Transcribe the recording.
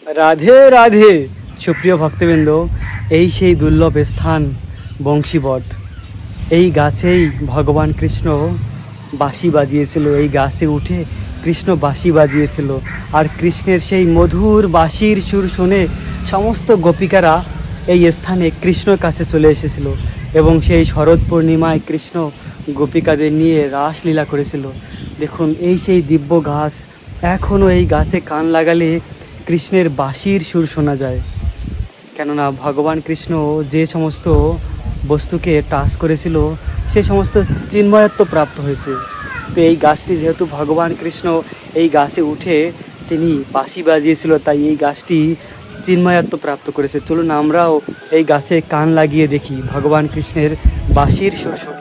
রাধে রাধে। সুপ্রিয় ভক্তবৃন্দ, এই সেই দুর্লভ স্থান বংশীবট। এই গাছেই ভগবান কৃষ্ণ বাঁশি বাজিয়েছিল। এই গাছে উঠে কৃষ্ণ বাঁশি বাজিয়েছিল। আর কৃষ্ণের সেই মধুর বাঁশির সুর শুনে সমস্ত গোপিকারা এই স্থানে কৃষ্ণর কাছে চলে এসেছিল এবং সেই শরৎ পূর্ণিমায় কৃষ্ণ গোপিকাদের নিয়ে রাসলীলা করেছিল। দেখুন, এই সেই দিব্য গাছ, এখনও এই গাছে কান লাগালে কৃষ্ণের বাঁশির সুর শোনা যায়। কেননা ভগবান কৃষ্ণ যে সমস্ত বস্তুকে টাচ করেছিল সে সমস্ত চিন্ময়ত্ব প্রাপ্ত হয়েছে। তো এই গাছটি যেহেতু ভগবান কৃষ্ণ এই গাছে উঠে তিনি বাঁশি বাজিয়েছিল, তাই এই গাছটি চিন্ময়ত্ব প্রাপ্ত করেছে। চলুন আমরাও এই গাছে কান লাগিয়ে দেখি, ভগবান কৃষ্ণের বাঁশির সুর শুনি।